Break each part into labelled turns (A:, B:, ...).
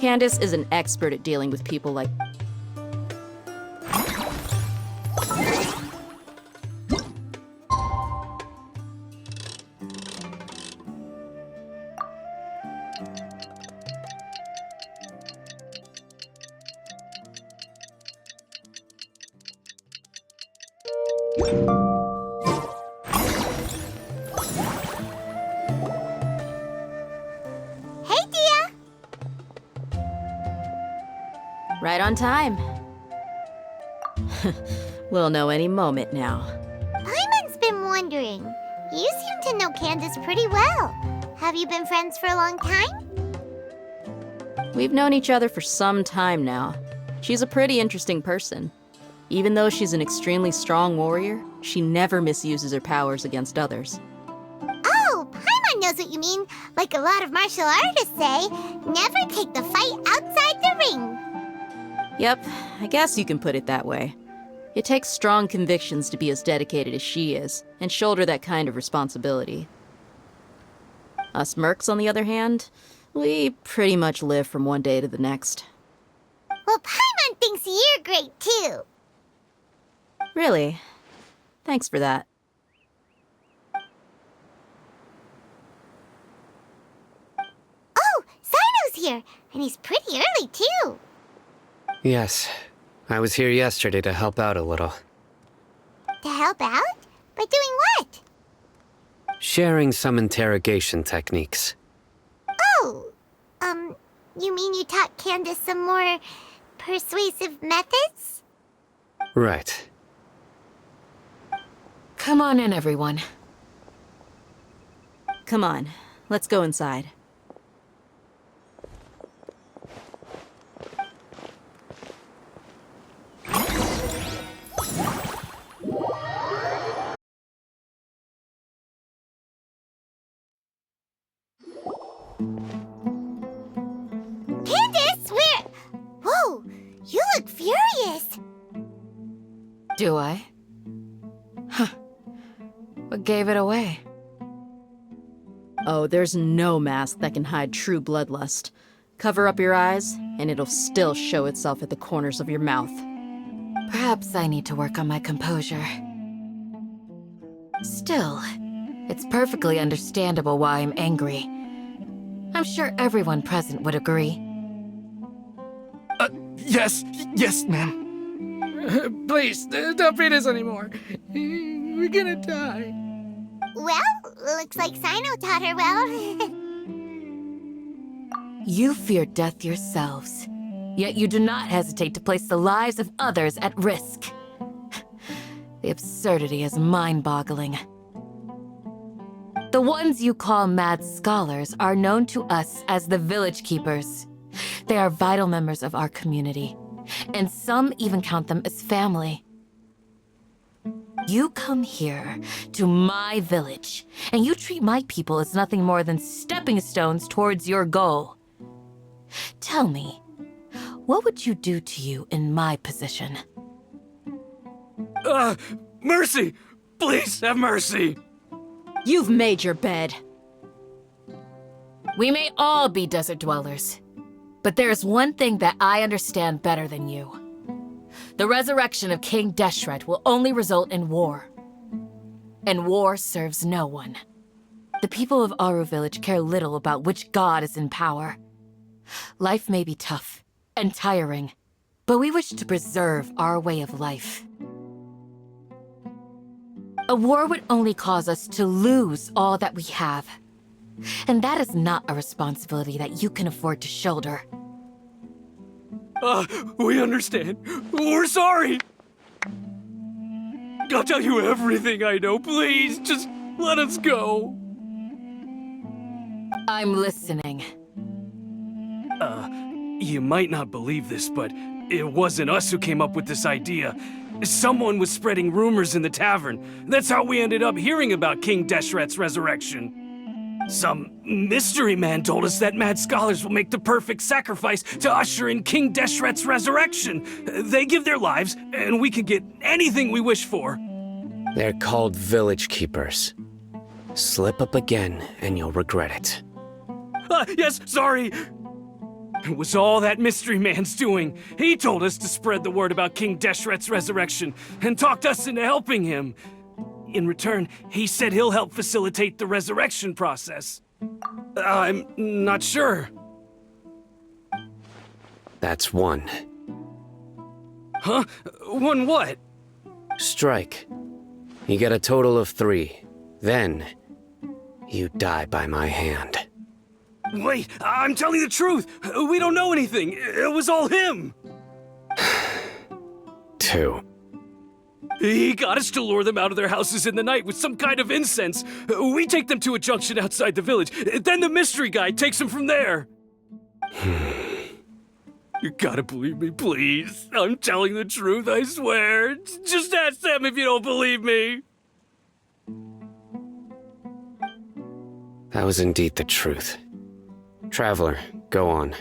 A: Candace is an expert at dealing with people like...
B: Hey, Dia!
A: Right on time. We'll know any moment now.
B: Paimon's been wondering. You seem to know Candace pretty well. Have you been friends for a long time?
A: We've known each other for some time now. She's a pretty interesting person. Even though she's an extremely strong warrior, she never misuses her powers against others.
B: Oh, Paimon knows what you mean. Like a lot of martial artists say, never take the fight outside the ring.
A: Yep, I guess you can put it that way. It takes strong convictions to be as dedicated as she is, and shoulder that kind of responsibility. Us mercs, on the other hand, we pretty much live from one day to the next.
B: Well, Paimon thinks you're great too.
A: Really? Thanks for that.
B: Oh, Sino's here, and he's pretty early too.
C: Yes. I was here yesterday to help out a little.
B: To help out? By doing what?
C: Sharing some interrogation techniques.
B: Oh, you mean you taught Candace some more persuasive methods?
C: Right.
D: Come on in, everyone.
A: Come on, let's go inside.
B: Candace, where? Whoa, you look furious.
D: Do I? Huh. What gave it away?
A: Oh, there's no mask that can hide true bloodlust. Cover up your eyes, and it'll still show itself at the corners of your mouth.
D: Perhaps I need to work on my composure. Still, it's perfectly understandable why I'm angry. I'm sure everyone present would agree.
E: Yes, ma'am. Please, don't beat us anymore. We're gonna die.
B: Well, looks like Sino taught her well.
D: You fear death yourselves, yet you do not hesitate to place the lives of others at risk. The absurdity is mind-boggling. The ones you call mad scholars are known to us as the Village Keepers. They are vital members of our community, and some even count them as family. You come here to my village, and you treat my people as nothing more than stepping stones towards your goal. Tell me, what would you do to you in my position?
E: Mercy! Please have mercy!
A: You've made your bed.
D: We may all be desert dwellers, but there's one thing that I understand better than you. The resurrection of King Deshret will only result in war. And war serves no one. The people of Aru Village care little about which god is in power. Life may be tough and tiring, but we wish to preserve our way of life. A war would only cause us to lose all that we have. And that is not a responsibility that you can afford to shoulder.
E: We understand. We're sorry. I'll tell you everything I know. Please, just let us go.
D: I'm listening.
E: You might not believe this, but it wasn't us who came up with this idea. Someone was spreading rumors in the tavern. That's how we ended up hearing about King Deshret's resurrection. Some mystery man told us that mad scholars will make the perfect sacrifice to usher in King Deshret's resurrection. They give their lives, and we can get anything we wish for.
C: They're called Village Keepers. Slip up again, and you'll regret it.
E: Yes, sorry. It was all that mystery man's doing. He told us to spread the word about King Deshret's resurrection and talked us into helping him. In return, he said he'll help facilitate the resurrection process. I'm not sure.
C: That's one.
E: Huh? One what?
C: Strike. You get a total of 3. Then, you die by my hand.
E: Wait, I'm telling the truth. We don't know anything. It was all him.
C: 2.
E: He got us to lure them out of their houses in the night with some kind of incense. We take them to a junction outside the village. Then the mystery guy takes them from there. You gotta believe me, please. I'm telling the truth, I swear. Just ask them if you don't believe me.
C: That was indeed the truth. Traveler, go on.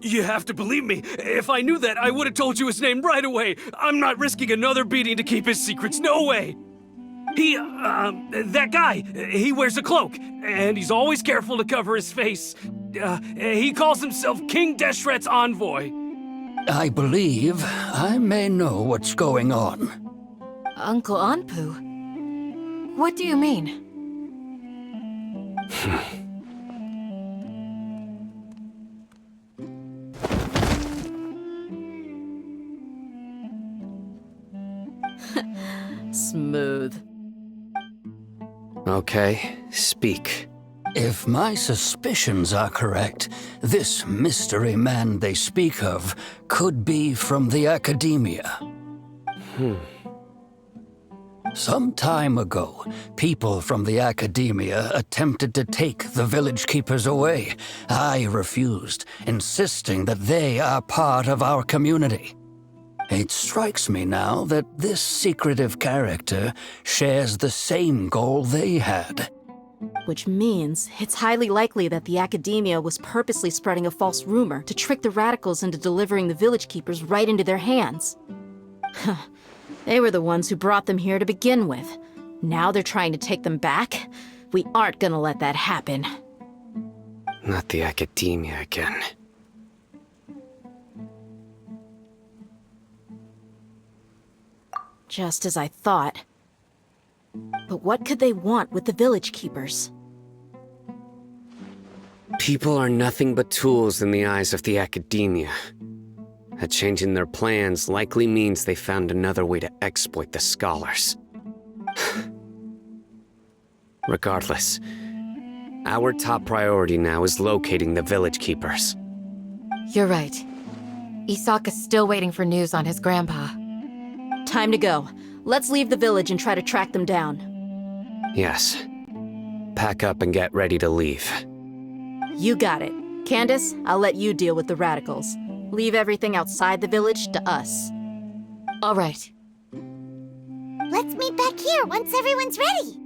E: You have to believe me. If I knew that, I would have told you his name right away. I'm not risking another beating to keep his secrets. No way. That guy, he wears a cloak, and he's always careful to cover his face. He calls himself King Deshret's envoy.
F: I believe I may know what's going on.
D: Uncle Anpu? What do you mean?
A: Smooth.
C: Okay, speak.
F: If my suspicions are correct, this mystery man they speak of could be from the academia. Some time ago, people from the academia attempted to take the village keepers away. I refused, insisting that they are part of our community. It strikes me now that this secretive character shares the same goal they had.
A: Which means it's highly likely that the academia was purposely spreading a false rumor to trick the radicals into delivering the village keepers right into their hands. They were the ones who brought them here to begin with. Now they're trying to take them back? We aren't gonna let that happen.
C: Not the academia again.
A: Just as I thought. But what could they want with the village keepers?
C: People are nothing but tools in the eyes of the academia. A change in their plans likely means they found another way to exploit the scholars. Regardless, our top priority now is locating the village keepers.
D: You're right. Isak is still waiting for news on his grandpa.
A: Time to go. Let's leave the village and try to track them down.
C: Yes. Pack up and get ready to leave.
A: You got it. Candace, I'll let you deal with the radicals. Leave everything outside the village to us.
D: All right.
B: Let's meet back here once everyone's ready.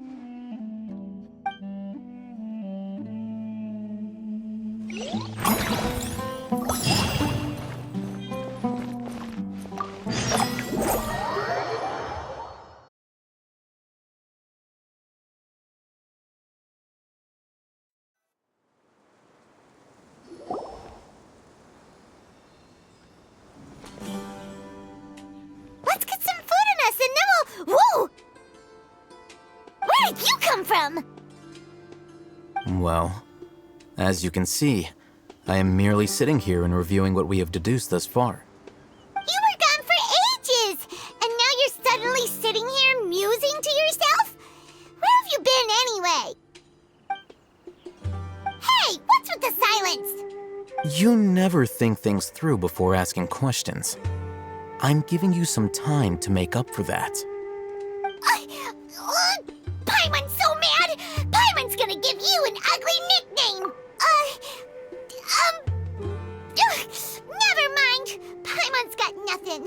B: Let's get some food in us and then we'll... Whoa! Where did you come from?
G: Well, as you can see, I am merely sitting here and reviewing what we have deduced thus far.
B: You were gone for ages, and now you're suddenly sitting here musing to yourself? Where have you been anyway? Hey, what's with the silence?
G: You never think things through before asking questions. I'm giving you some time to make up for that.
B: Paimon's so mad! Paimon's gonna give you an ugly nickname! Never mind. Paimon's got nothing.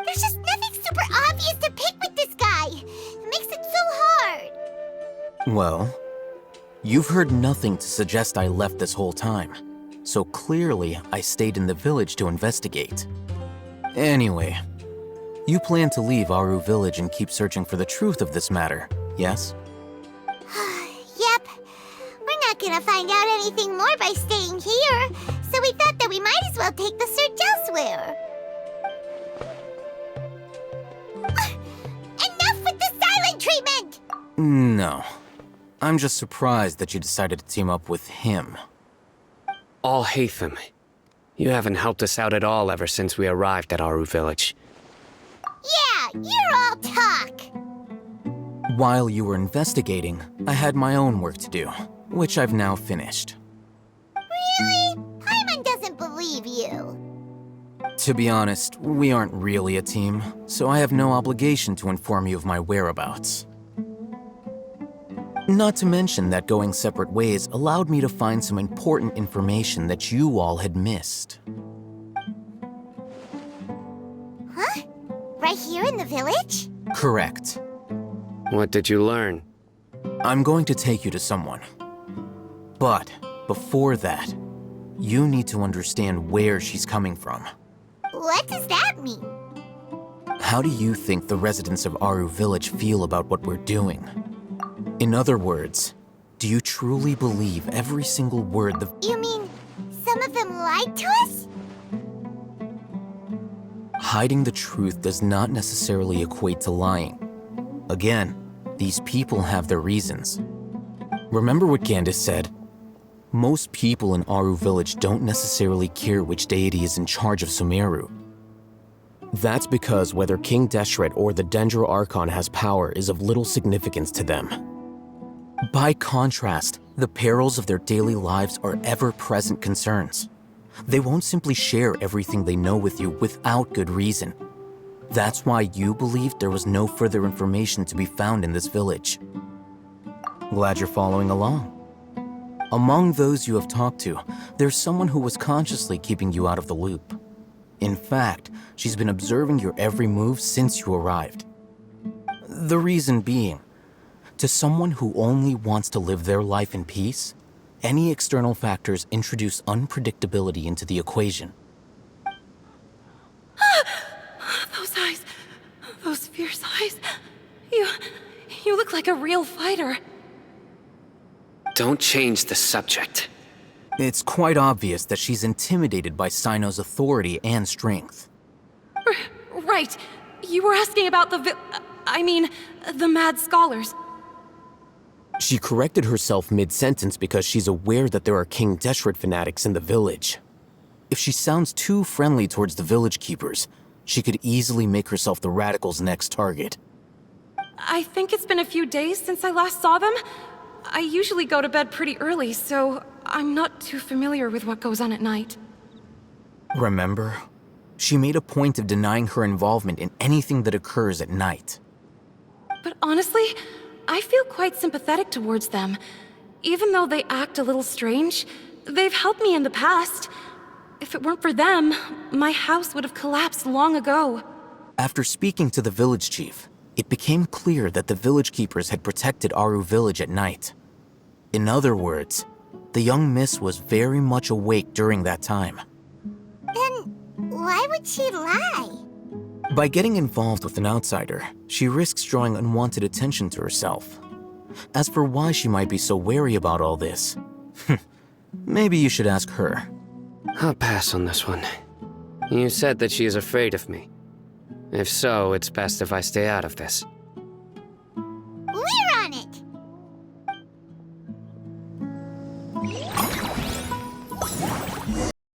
B: There's just nothing super obvious to pick with this guy. It makes it so hard.
G: Well, you've heard nothing to suggest I left this whole time, so clearly I stayed in the village to investigate. Anyway, you plan to leave Aru village and keep searching for the truth of this matter, yes?
B: gonna find out anything more by staying here, so we thought that we might as well take the search elsewhere. Enough with the silent treatment!
G: No. I'm just surprised that you decided to team up with him.
C: All Hatham. You haven't helped us out at all ever since we arrived at Aru Village.
B: Yeah, you're all talk!
G: While you were investigating, I had my own work to do, which I've now finished.
B: Really? Paimon doesn't believe you.
G: To be honest, we aren't really a team, so I have no obligation to inform you of my whereabouts. Not to mention that going separate ways allowed me to find some important information that you all had missed.
B: Huh? Right here in the village?
G: Correct.
C: What did you learn?
G: I'm going to take you to someone. But before that, you need to understand where she's coming from.
B: What does that mean?
G: How do you think the residents of Aru Village feel about what we're doing? In other words, do you truly believe every single word the—
B: You mean, some of them lied to us?
G: Hiding the truth does not necessarily equate to lying. Again, these people have their reasons. Remember what Gandis said? Most people in Aru Village don't necessarily care which deity is in charge of Sumeru. That's because whether King Deshret or the Dendro Archon has power is of little significance to them. By contrast, the perils of their daily lives are ever-present concerns. They won't simply share everything they know with you without good reason. That's why you believed there was no further information to be found in this village. Glad you're following along. Among those you have talked to, there's someone who was consciously keeping you out of the loop. In fact, she's been observing your every move since you arrived. The reason being, to someone who only wants to live their life in peace, any external factors introduce unpredictability into the equation.
D: Those eyes. Those fierce eyes. You look like a real fighter.
C: Don't change the subject.
G: It's quite obvious that she's intimidated by Sino's authority and strength.
D: Right. You were asking about the mad scholars.
G: She corrected herself mid-sentence because she's aware that there are King Deshret fanatics in the village. If she sounds too friendly towards the village keepers, she could easily make herself the radicals' next target.
D: I think it's been a few days since I last saw them. I usually go to bed pretty early, so I'm not too familiar with what goes on at night.
G: Remember? She made a point of denying her involvement in anything that occurs at night.
D: But honestly, I feel quite sympathetic towards them. Even though they act a little strange, they've helped me in the past. If it weren't for them, my house would have collapsed long ago.
G: After speaking to the village chief, it became clear that the village keepers had protected Aru Village at night. In other words, the young miss was very much awake during that time.
B: Then, why would she lie?
G: By getting involved with an outsider, she risks drawing unwanted attention to herself. As for why she might be so wary about all this, maybe you should ask her.
C: I'll pass on this one. You said that she is afraid of me. If so, it's best if I stay out of this.